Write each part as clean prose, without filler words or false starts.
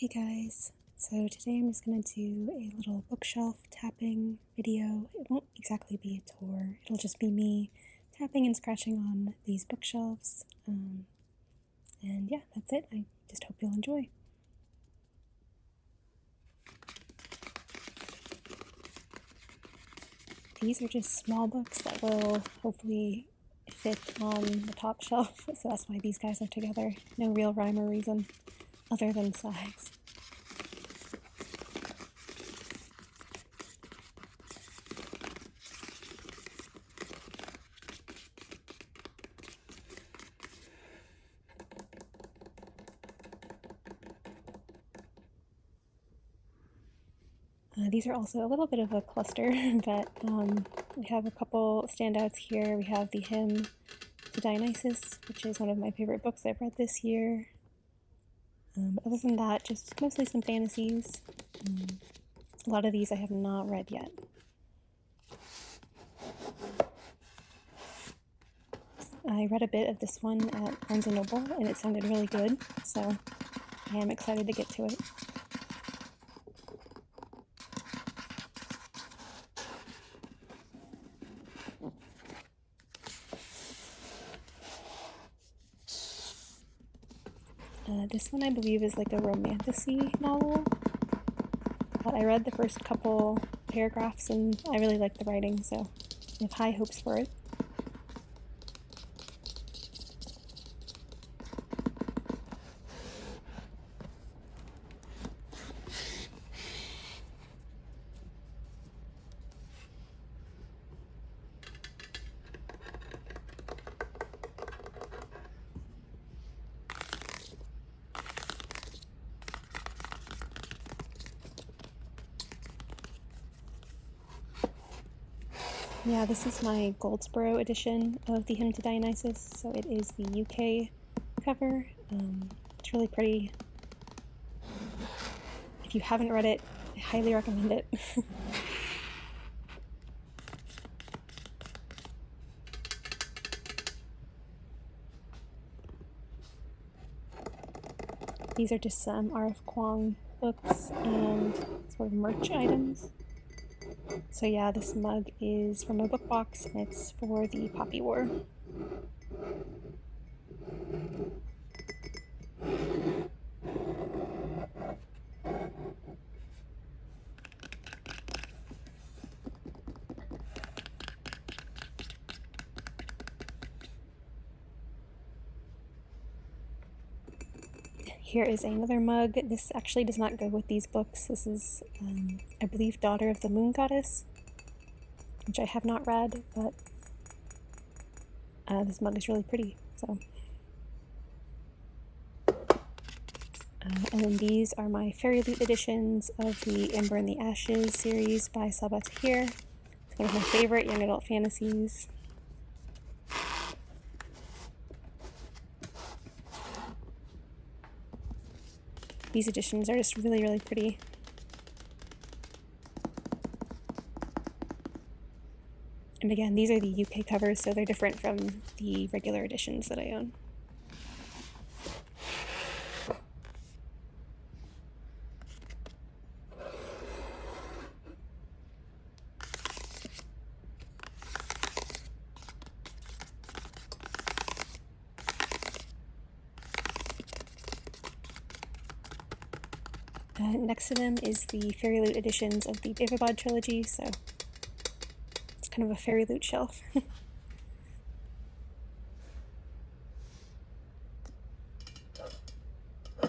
Hey guys, so today I'm just going to do a little bookshelf tapping video. It won't exactly be a tour, it'll just be me tapping and scratching on these bookshelves. And yeah, that's it. I just hope you'll enjoy. These are just small books that will hopefully fit on the top shelf, so that's why these guys are together. No real rhyme or reason other than size. These are also a little bit of a cluster, but we have a couple standouts here. We have the Hymn to Dionysus, which is one of my favorite books I've read this year. But other than that, just mostly some fantasies. A lot of these I have not read yet. I read a bit of this one at Barnes & Noble, and it sounded really good, so I am excited to get to it. This one I believe is like a romantasy novel, but I read the first couple paragraphs and I really liked the writing, so I have high hopes for it. Yeah, this is my Goldsboro edition of the Hymn to Dionysus, so it is the UK cover. It's really pretty. If you haven't read it, I highly recommend it. These are just some R.F. Kuang books and sort of merch items. So yeah, this mug is from a book box, and it's for the Poppy War. Here is another mug. This actually does not go with these books. This is, I believe, Daughter of the Moon Goddess, which I have not read, but this mug is really pretty, so. And then these are my Fairy Loot editions of the Ember and the Ashes series by Sabaa Tahir. It's one of my favorite young adult fantasies. These editions are just really, really pretty. And again, these are the UK covers, so they're different from the regular editions that I own. Next to them is the Fairy Loot editions of the Davabad trilogy, so it's kind of a Fairy Loot shelf.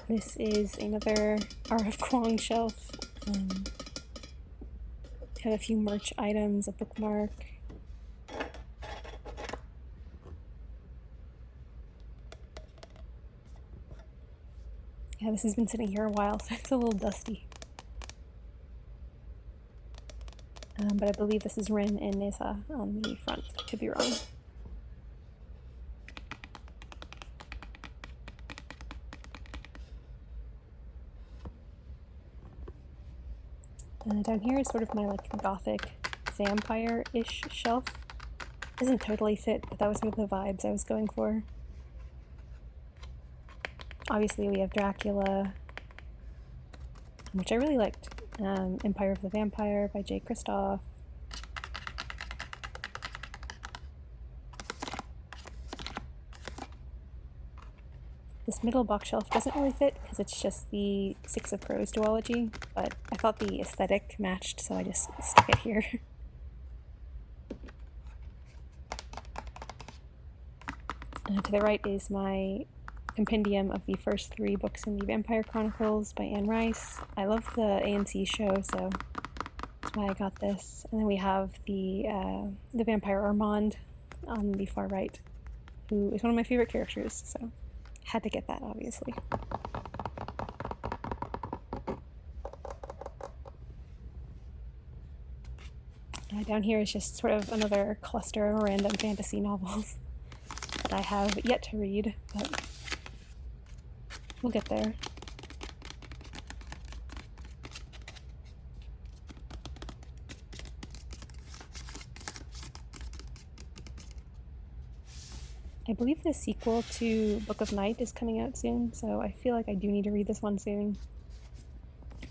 This is another R.F. Kuang shelf. Have a few merch items, a bookmark. Yeah, this has been sitting here a while, so it's a little dusty. But I believe this is Rin and Nisa on the front. I could be wrong. Down here is sort of my like gothic vampire-ish shelf. Doesn't totally fit, but that was sort of the vibes I was going for. Obviously we have Dracula, which I really liked. Empire of the Vampire by Jay Kristoff. This middle bookshelf doesn't really fit because it's just the Six of Crows duology, but I thought the aesthetic matched, so I just stuck it here. To the right is my compendium of the first 3 books in the Vampire Chronicles by Anne Rice. I love the AMC show, so that's why I got this. And then we have the Vampire Armand on the far right, who is one of my favorite characters, so had to get that, obviously. Down here is just sort of another cluster of random fantasy novels that I have yet to read, but we'll get there. I believe the sequel to Book of Night is coming out soon, so I feel like I do need to read this one soon.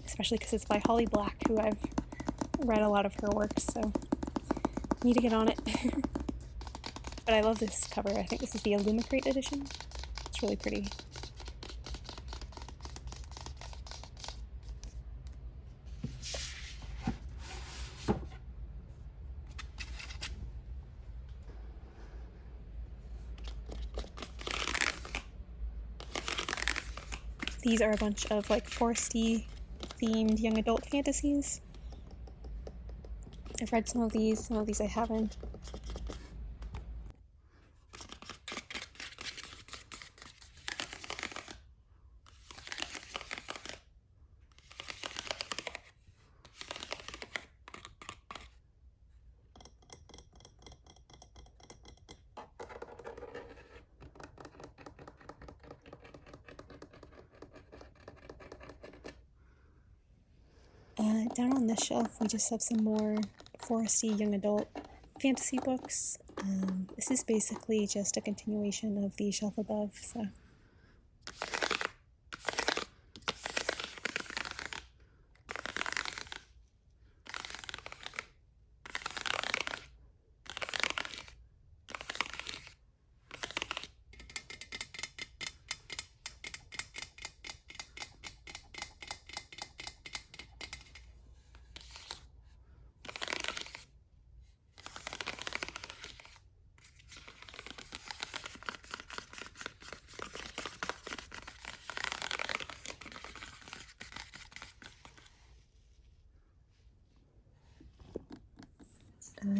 Especially because it's by Holly Black, who I've read a lot of her works, so I need to get on it. But I love this cover. I think this is the Illumicrate edition. It's really pretty. These are a bunch of like foresty themed young adult fantasies. I've read some of these I haven't. Down on this shelf, we just have some more foresty young adult fantasy books. This is basically just a continuation of the shelf above, so.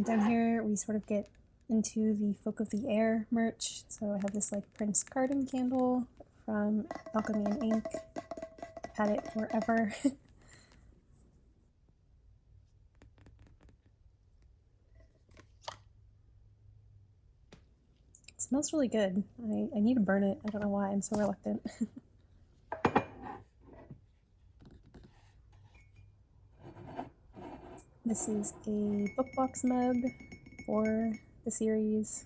Down here, we sort of get into the Folk of the Air merch. So I have this like Prince Garden candle from Alchemy and Ink. I've had it forever. It smells really good. I need to burn it. I don't know why I'm so reluctant. This is a book box mug for the series.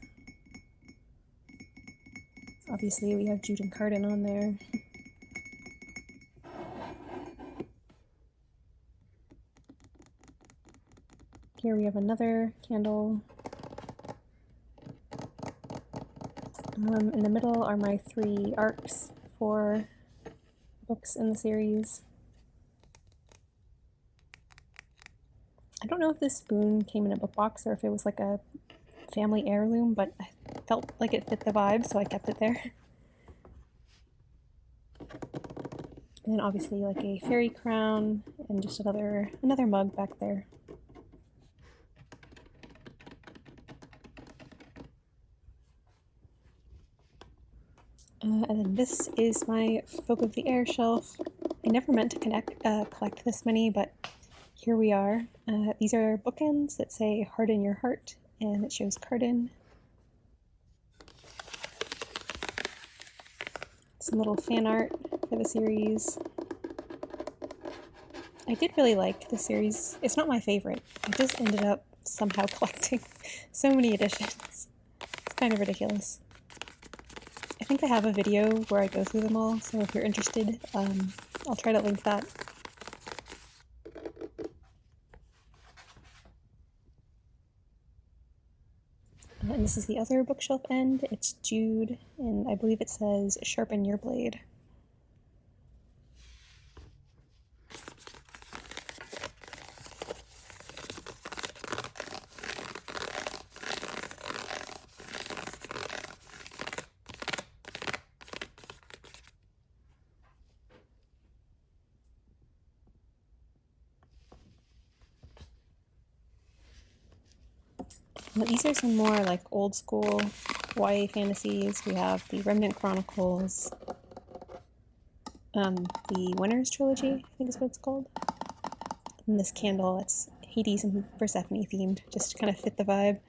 Obviously, we have Jude and Carden on there. Here we have another candle. In the middle are my 3 arcs for books in the series. I don't know if this spoon came in a book box or if it was like a family heirloom, but I felt like it fit the vibe, so I kept it there. And then obviously like a fairy crown and just another mug back there. And then this is my Folk of the Air shelf. I never meant to collect this many, but here we are. These are bookends that say Harden Your Heart, and it shows Carden. Some little fan art for the series. I did really like the series. It's not my favorite. I just ended up somehow collecting so many editions. It's kind of ridiculous. I think I have a video where I go through them all, so if you're interested, I'll try to link that. And this is the other bookshelf end. It's Jude, and I believe it says "Sharpen Your Blade." Well, these are some more like old school YA fantasies. We have the Remnant Chronicles, the Winners trilogy, I think is what it's called. And this candle, it's Hades and Persephone themed, just to kind of fit the vibe.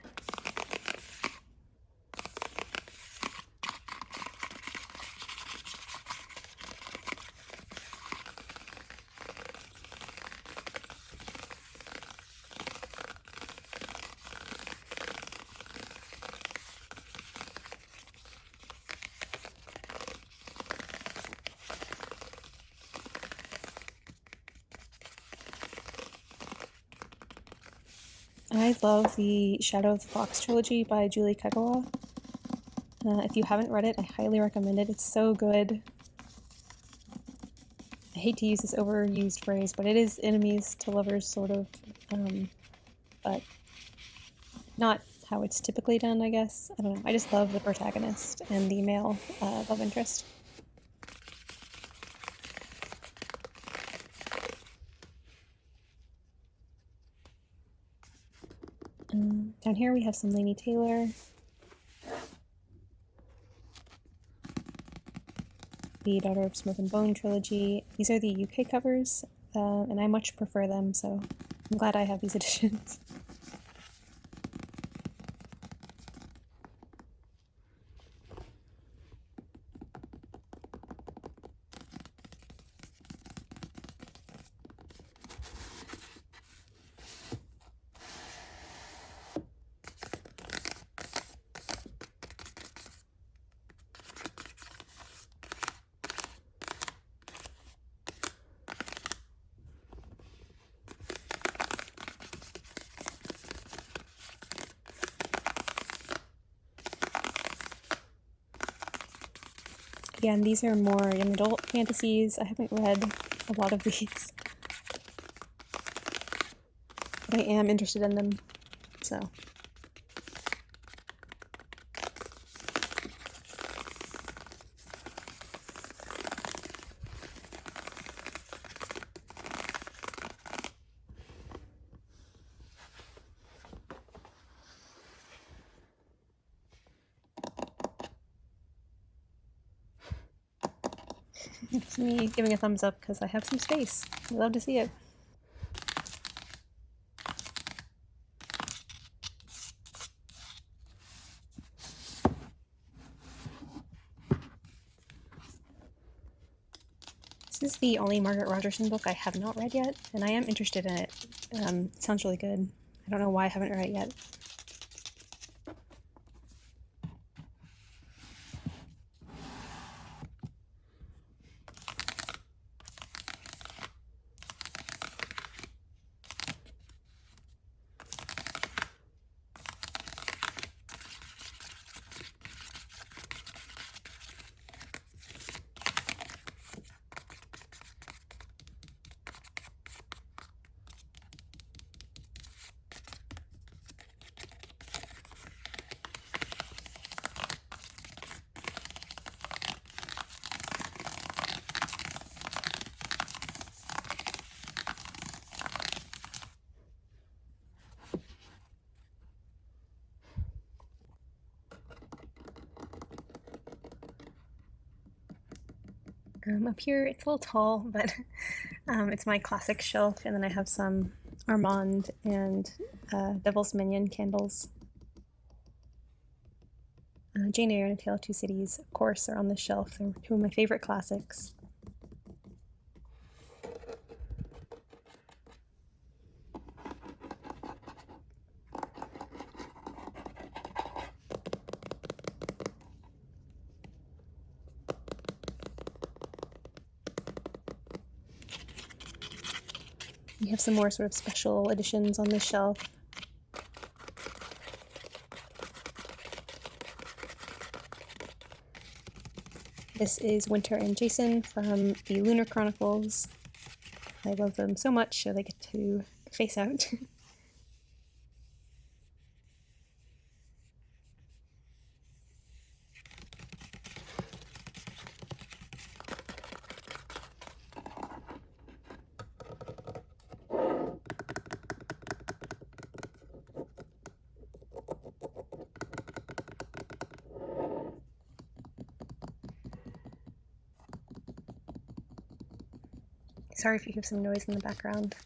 I love the Shadow of the Fox trilogy by Julie Kagawa. If you haven't read it, I highly recommend it. It's so good. I hate to use this overused phrase, but it is enemies to lovers, sort of, but not how it's typically done, I guess. I don't know. I just love the protagonist and the male love interest. Down here we have some Laini Taylor. The Daughter of Smoke and Bone trilogy. These are the UK covers, and I much prefer them, so I'm glad I have these editions. Again, these are more young adult fantasies. I haven't read a lot of these, but I am interested in them, so. It's me giving a thumbs up because I have some space. I love to see it. This is the only Margaret Rogerson book I have not read yet, and I am interested in it. It sounds really good. I don't know why I haven't read it yet. Up here, it's a little tall, but it's my classic shelf, and then I have some Armand and Devil's Minion candles. Jane Eyre and A Tale of Two Cities, of course, are on this shelf. They're two of my favorite classics. We have some more sort of special editions on this shelf. This is Winter and Jason from the Lunar Chronicles. I love them so much, so they get to face out. Sorry if you hear some noise in the background.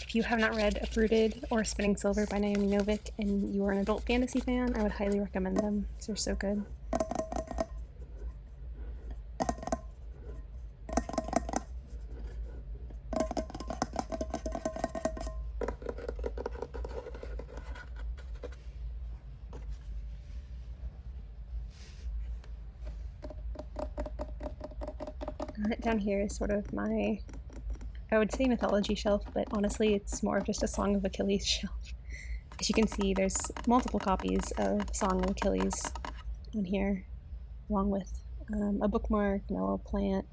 If you have not read Uprooted or Spinning Silver by Naomi Novik and you are an adult fantasy fan, I would highly recommend them. They're so good. Down here is sort of my, I would say mythology shelf, but honestly it's more of just a Song of Achilles shelf. As you can see, there's multiple copies of Song of Achilles on here, along with a bookmark, an aloe plant.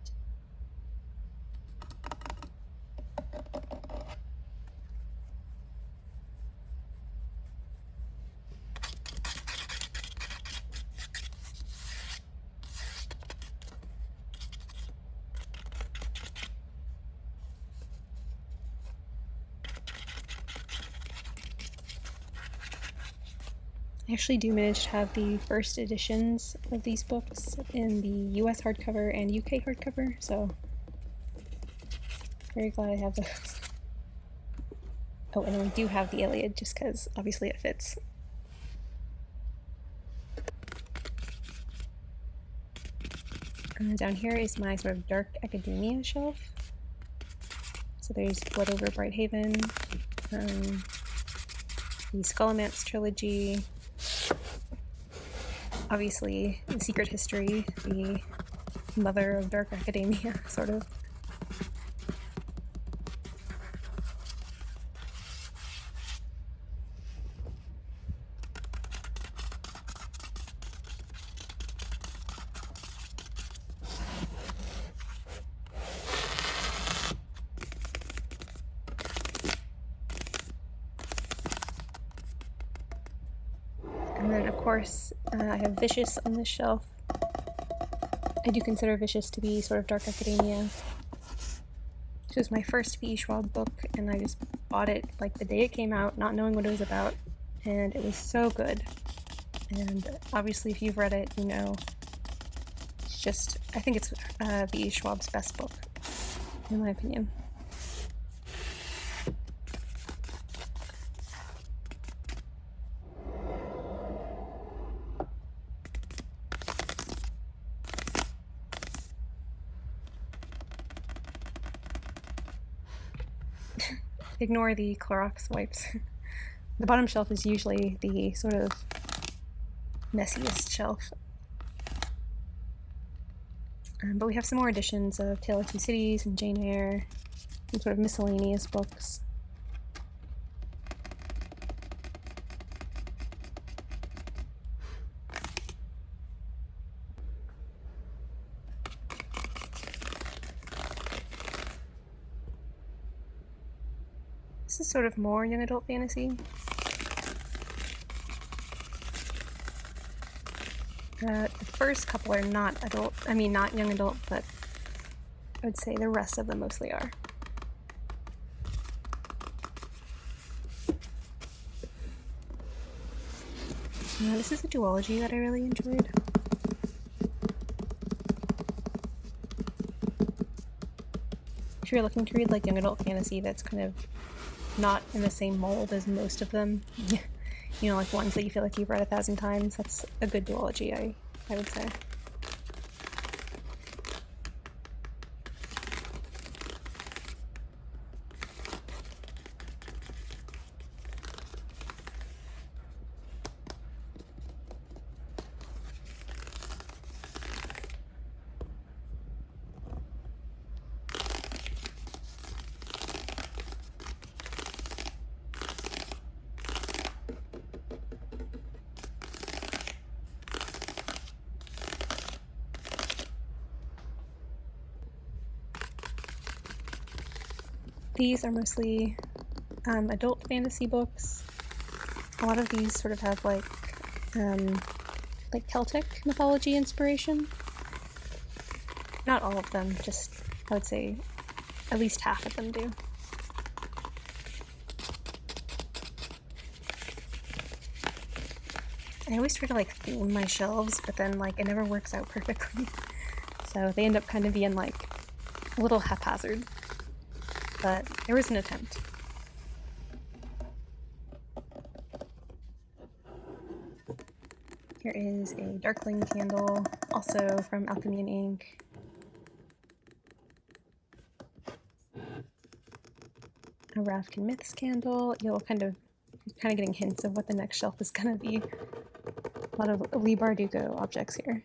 I actually do manage to have the first editions of these books in the US hardcover and UK hardcover, so very glad I have those. Oh, and then I do have the Iliad just because obviously it fits. Down here is my sort of dark academia shelf. So there's Blood Over Brighthaven, the Scholomance trilogy, obviously The Secret History, the mother of dark academia, sort of. And then, of course, I have Vicious on this shelf. I do consider Vicious to be sort of dark academia. This was my first V. Schwab book, and I just bought it like the day it came out, not knowing what it was about, and it was so good. And obviously, if you've read it, you know, it's just, I think it's V. Schwab's best book, in my opinion. Ignore the Clorox wipes. The bottom shelf is usually the sort of messiest shelf. But we have some more editions of Tale of Two Cities and Jane Eyre, some sort of miscellaneous books. This is sort of more young adult fantasy. The first couple are not young adult, but I would say the rest of them mostly are. This is a duology that I really enjoyed. If you're looking to read like young adult fantasy that's kind of not in the same mold as most of them, you know, like ones that you feel like you've read 1,000 times, that's a good duology, I would say. These are mostly adult fantasy books. A lot of these sort of have like Celtic mythology inspiration. Not all of them, just I would say at least half of them do. I always try to like theme my shelves, but then like it never works out perfectly. So they end up kind of being like a little haphazard. But there was an attempt. Here is a Darkling candle, also from Alchemy and Ink. A Ravkin Myths candle. You'll kind of getting hints of what the next shelf is gonna be. A lot of Lee Bardugo objects here.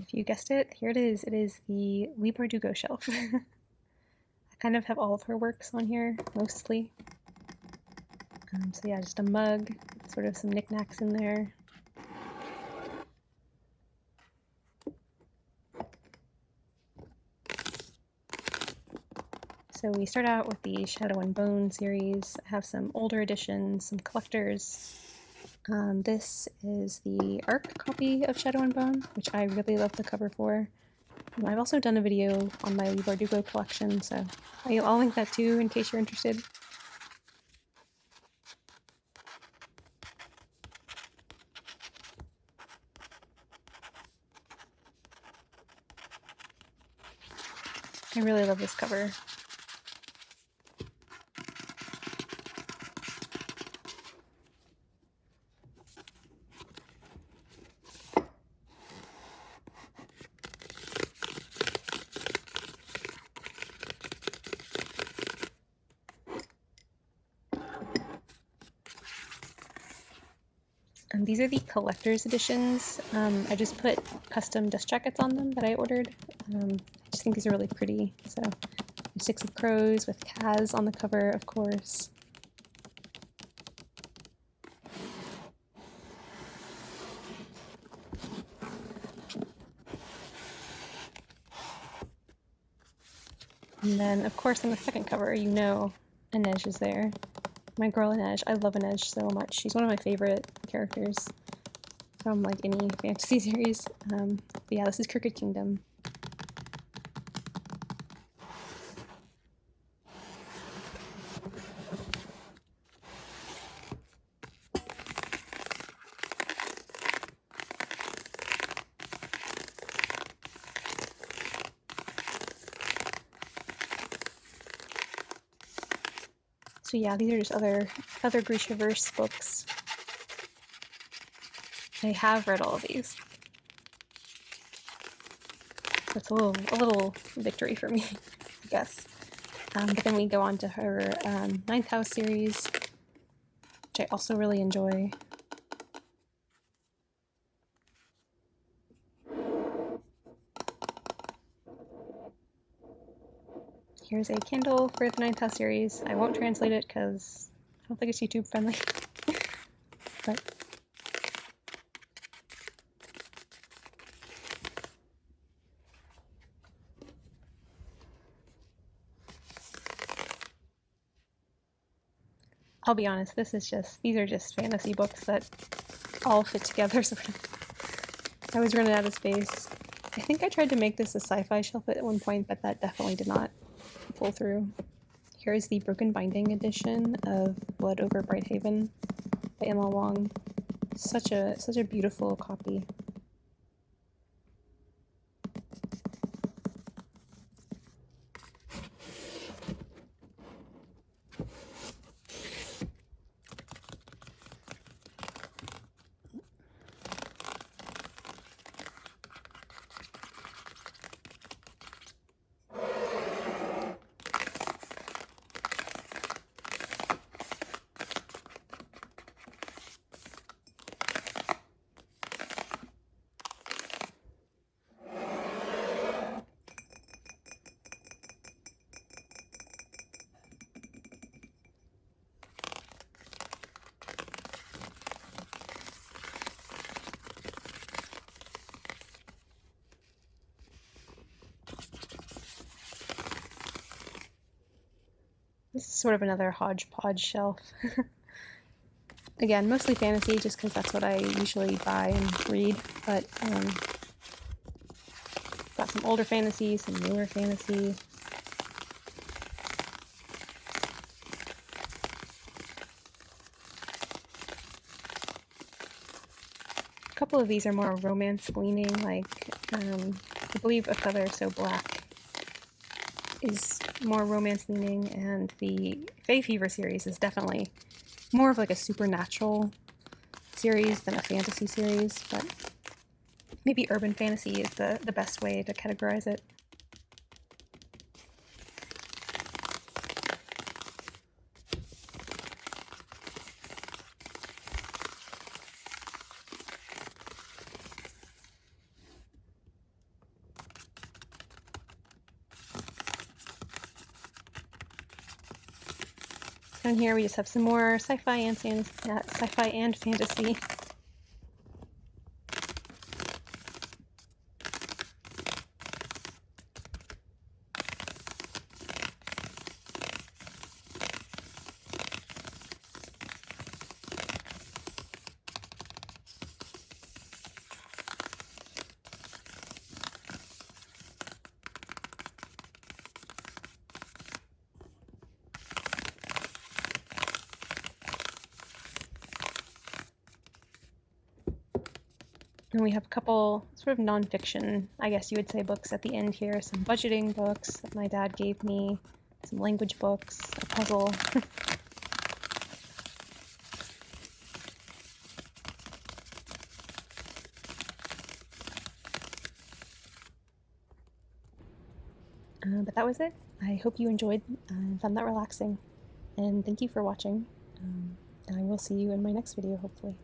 If you guessed it, here it is. It is the Lee Bardugo shelf. I kind of have all of her works on here, mostly. So yeah, just a mug, sort of some knickknacks in there. So we start out with the Shadow and Bone series. I have some older editions, some collectors. This is the ARC copy of Shadow and Bone, which I really love the cover for. I've also done a video on my Lee Bardugo collection, so I'll link that too in case you're interested. I really love this cover. And these are the collector's editions. I just put custom dust jackets on them that I ordered. I just think these are really pretty. So, Six of Crows with Kaz on the cover, of course. And then, of course, on the second cover, you know Inej is there. My girl Inej. I love Inej so much. She's one of my favorite characters from like any fantasy series. But yeah, this is Crooked Kingdom. So yeah, these are just other Grishaverse books. I have read all of these. That's a little victory for me, I guess. But then we go on to her Ninth House series, which I also really enjoy. Here's a Kindle for the Ninth House series. I won't translate it because I don't think it's YouTube friendly. But I'll be honest, these are just fantasy books that all fit together sort of. I was running out of space. I think I tried to make this a sci-fi shelf at one point, but that definitely did not pull through. Here is the Broken Binding edition of Blood Over Brighthaven by Emma Wong. Such a beautiful copy. This is sort of another hodgepodge shelf. Again, mostly fantasy, just because that's what I usually buy and read, but got some older fantasy, some newer fantasy. A couple of these are more romance leaning, like I believe A Feather So Black is more romance leaning, and the Fae Fever series is definitely more of like a supernatural series than a fantasy series, but maybe urban fantasy is the best way to categorize it. Down here we just have some more sci-fi and fantasy. And we have a couple sort of nonfiction, I guess you would say, books at the end here. Some budgeting books that my dad gave me, some language books, a puzzle. But that was it. I hope you enjoyed and found that relaxing. And thank you for watching. I will see you in my next video, hopefully.